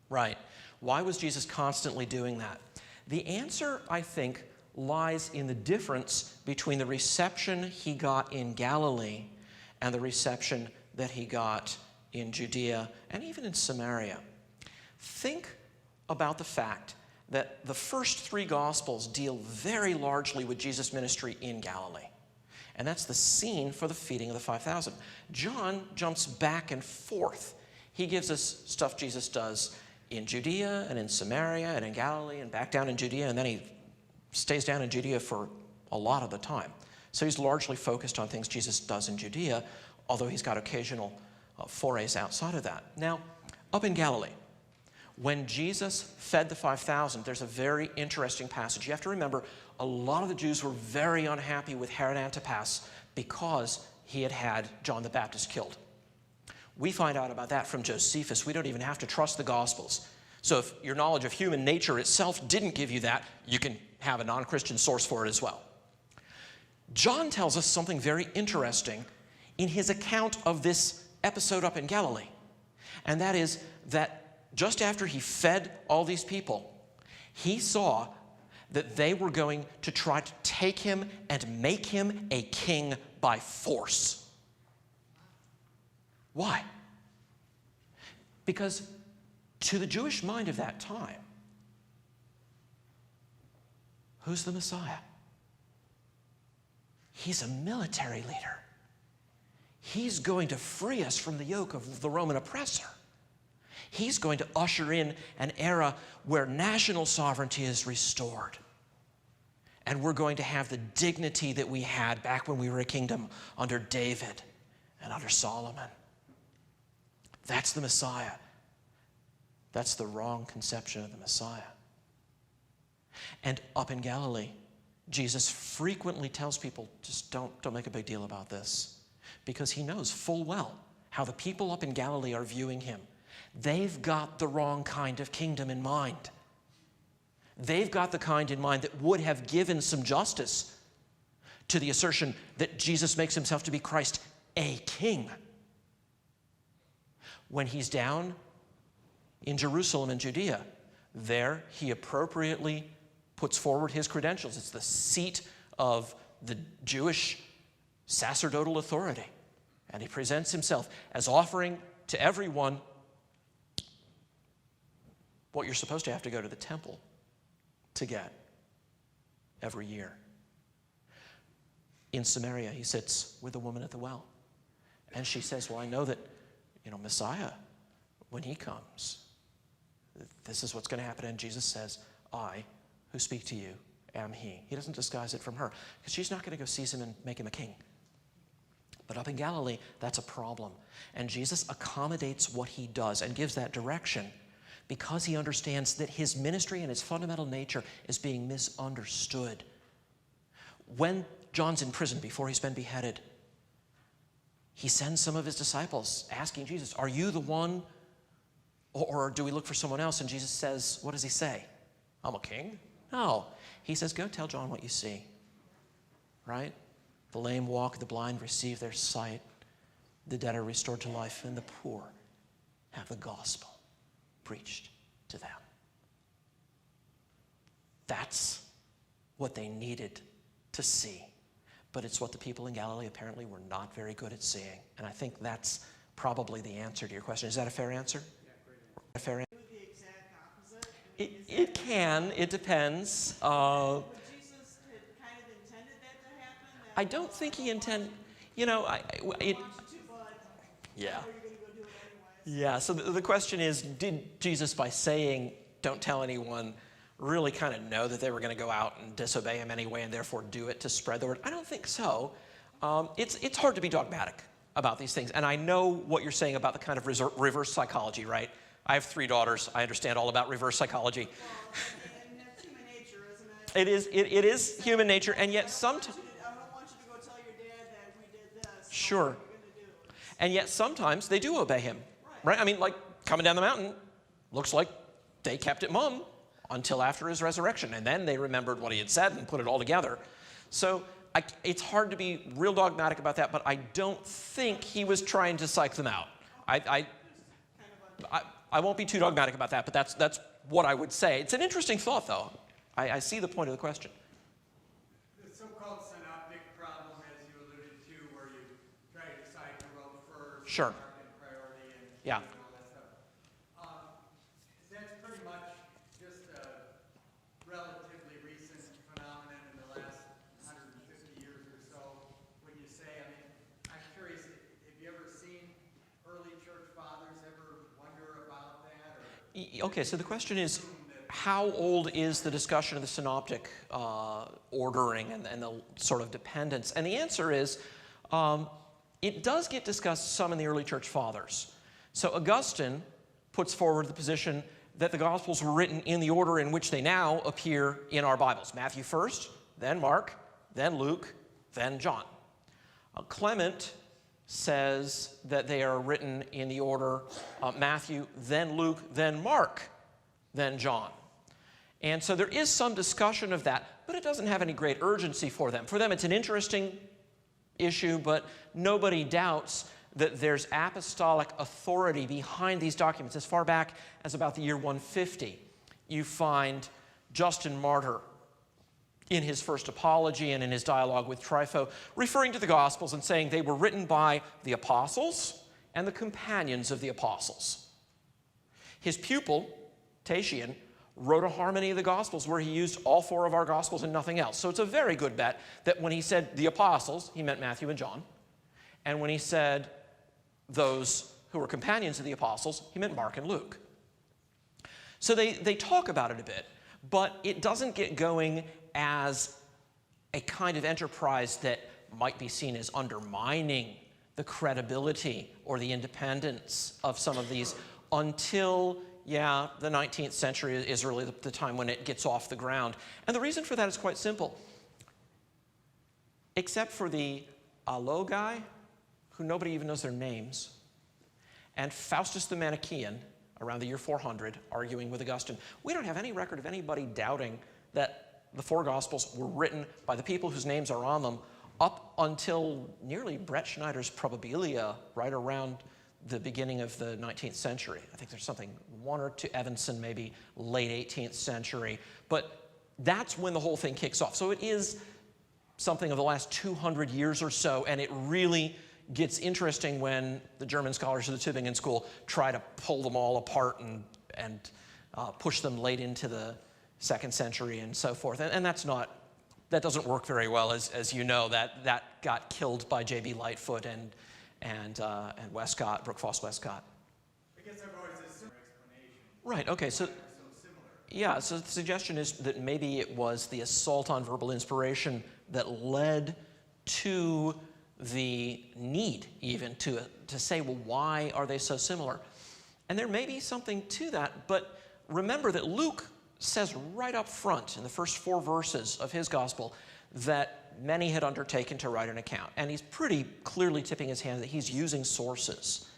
Right. Why was Jesus constantly doing that? The answer, I think, lies in the difference between the reception he got in Galilee and the reception that he got in Judea and even in Samaria. Think about the fact that the first 3 Gospels deal very largely with Jesus' ministry in Galilee. And that's the scene for the feeding of the 5,000. John jumps back and forth. He gives us stuff Jesus does in Judea and in Samaria and in Galilee and back down in Judea, and then he stays down in Judea for a lot of the time. So he's largely focused on things Jesus does in Judea, although he's got occasional forays outside of that. Now, up in Galilee, when Jesus fed the 5,000, there's a very interesting passage. You have to remember, a lot of the Jews were very unhappy with Herod Antipas because he had had John the Baptist killed. We find out about that from Josephus. We don't even have to trust the Gospels. So if your knowledge of human nature itself didn't give you that, you can have a non-Christian source for it as well. John tells us something very interesting in his account of this episode up in Galilee. And that is that just after he fed all these people, he saw that they were going to try to take him and make him a king by force. Why? Because to the Jewish mind of that time, who's the Messiah? He's a military leader. He's going to free us from the yoke of the Roman oppressor. He's going to usher in an era where national sovereignty is restored. And we're going to have the dignity that we had back when we were a kingdom under David and under Solomon. That's the Messiah. That's the wrong conception of the Messiah. And up in Galilee, Jesus frequently tells people, just don't make a big deal about this, because he knows full well how the people up in Galilee are viewing him. They've got the wrong kind of kingdom in mind. They've got the kind in mind that would have given some justice to the assertion that Jesus makes himself to be Christ, a king. When he's down in Jerusalem and Judea, there he appropriately puts forward his credentials. It's the seat of the Jewish sacerdotal authority. And he presents himself as offering to everyone what you're supposed to have to go to the temple to get every year. In Samaria, he sits with a woman at the well. And she says, well, I know that, Messiah, when he comes, this is what's going to happen. And Jesus says, I, who speak to you, am he. He doesn't disguise it from her, because she's not going to go seize him and make him a king. But up in Galilee, that's a problem. And Jesus accommodates what he does and gives that direction because he understands that his ministry and his fundamental nature is being misunderstood. When John's in prison before he's been beheaded, he sends some of his disciples asking Jesus, are you the one, or do we look for someone else? And Jesus says, what does he say? I'm a king? No. He says, go tell John what you see. Right? The lame walk, the blind receive their sight, the dead are restored to life, and the poor have the gospel preached to them. That's what they needed to see. But it's what the people in Galilee apparently were not very good at seeing. And I think that's probably the answer to your question. Is that a fair answer? Yeah, great answer. A fair answer? The exact opposite? It can. It depends. But Jesus had kind of intended that to happen? I don't think he intended, Yeah. Yeah, so the question is, did Jesus, by saying, don't tell anyone, really kind of know that they were going to go out and disobey him anyway and therefore do it to spread the word? I don't think so. It's hard to be dogmatic about these things. And I know what you're saying about the kind of reverse psychology, right? I have 3 daughters. I understand all about reverse psychology. And that's human nature, isn't it? It is human nature, and yet sometimes... I don't want you to go tell your dad that we did this. Sure. What are you going to do? And yet sometimes they do obey him, right? I mean, like coming down the mountain looks like they kept it mum until after his resurrection, and then they remembered what he had said and put it all together. So it's hard to be real dogmatic about that, but I don't think he was trying to psych them out. I won't be too dogmatic about that, but that's what I would say. It's an interesting thought, though. I see the point of the question. The so-called synoptic problem, as you alluded to, where you try to decide who wrote first, Sure. market priority, and Yeah. all that stuff. That's pretty much just a relatively recent phenomenon in the last 150 years or so. When you say, I mean, I'm curious, have you ever seen early church fathers ever wonder about that? Or Okay, so the question is, how old is the discussion of the synoptic ordering and the sort of dependence? And the answer is, it does get discussed some in the early church fathers. So Augustine puts forward the position that the Gospels were written in the order in which they now appear in our Bibles. Matthew first, then Mark, then Luke, then John. Clement says that they are written in the order Matthew, then Luke, then Mark, then John. And so there is some discussion of that, but it doesn't have any great urgency for them. For them, it's an interesting issue, but nobody doubts that there's apostolic authority behind these documents. As far back as about the year 150, you find Justin Martyr in his first apology and in his dialogue with Trypho, referring to the Gospels and saying they were written by the apostles and the companions of the apostles. His pupil, Tatian, wrote a harmony of the Gospels where he used all four of our Gospels and nothing else. So it's a very good bet that when he said the apostles, he meant Matthew and John. And when he said those who were companions of the apostles, he meant Mark and Luke. So they talk about it a bit, but it doesn't get going as a kind of enterprise that might be seen as undermining the credibility or the independence of some of these until, the 19th century is really the time when it gets off the ground. And the reason for that is quite simple. Except for the Alogai, who nobody even knows their names, and Faustus the Manichaean, around the year 400, arguing with Augustine, we don't have any record of anybody doubting that the four Gospels were written by the people whose names are on them up until nearly Brett Schneider's Probabilia, right around the beginning of the 19th century. I think there's something, one or two, Evanson maybe, late 18th century. But that's when the whole thing kicks off. So it is something of the last 200 years or so, and it really gets interesting when the German scholars of the Tübingen School try to pull them all apart and push them late into the 2nd century and so forth. And that doesn't work very well, as you know. That got killed by J.B. Lightfoot and Westcott, Brookfoss Westcott. I guess I've always assumed explanation. Right, okay, so yeah, so the suggestion is that maybe it was the assault on verbal inspiration that led to the need even to say, well, why are they so similar? And there may be something to that, but remember that Luke says right up front in the first 4 verses of his gospel that many had undertaken to write an account. And he's pretty clearly tipping his hand that he's using sources.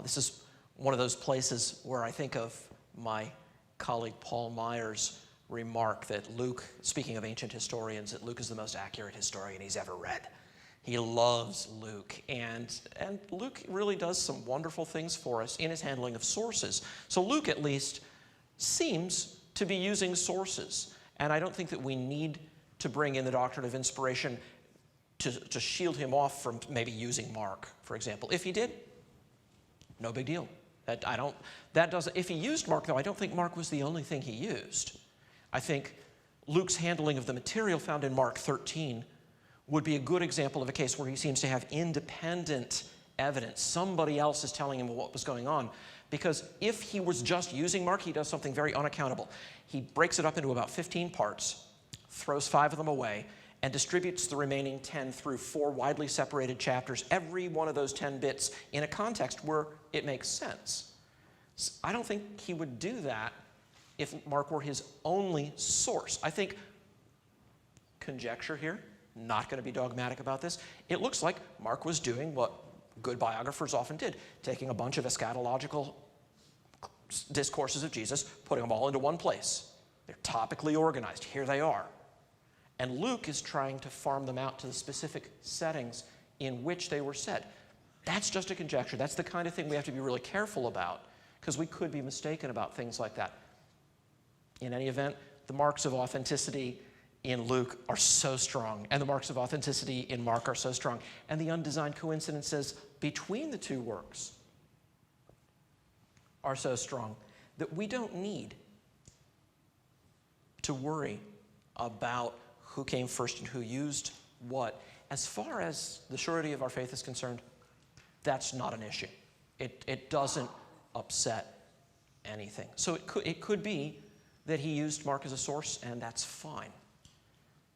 This is one of those places where I think of my colleague Paul Meyer's remark that Luke, speaking of ancient historians, that Luke is the most accurate historian he's ever read. He loves Luke, and Luke really does some wonderful things for us in his handling of sources. So Luke, at least, seems to be using sources, and I don't think that we need to bring in the doctrine of inspiration to shield him off from maybe using Mark, for example. If he did, no big deal. If he used Mark, though, I don't think Mark was the only thing he used. I think Luke's handling of the material found in Mark 13 would be a good example of a case where he seems to have independent evidence. Somebody else is telling him what was going on. Because if he was just using Mark, he does something very unaccountable. He breaks it up into about 15 parts, throws 5 of them away, and distributes the remaining 10 through 4 widely separated chapters, every one of those 10 bits in a context where it makes sense. I don't think he would do that if Mark were his only source. I think, conjecture here, not going to be dogmatic about this, it looks like Mark was doing what good biographers often did, taking a bunch of eschatological discourses of Jesus, putting them all into one place. They're topically organized. Here they are. And Luke is trying to farm them out to the specific settings in which they were said. That's just a conjecture. That's the kind of thing we have to be really careful about, because we could be mistaken about things like that. In any event, the marks of authenticity in Luke are so strong, and the marks of authenticity in Mark are so strong, and the undesigned coincidences between the two works are so strong that we don't need to worry about who came first and who used what. As far as the surety of our faith is concerned, that's not an issue. It doesn't upset anything. So it could be that he used Mark as a source, and that's fine,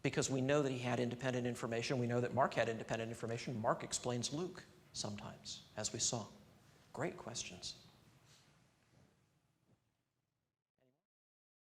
because we know that he had independent information. We know that Mark had independent information. Mark explains Luke sometimes, as we saw. Great questions.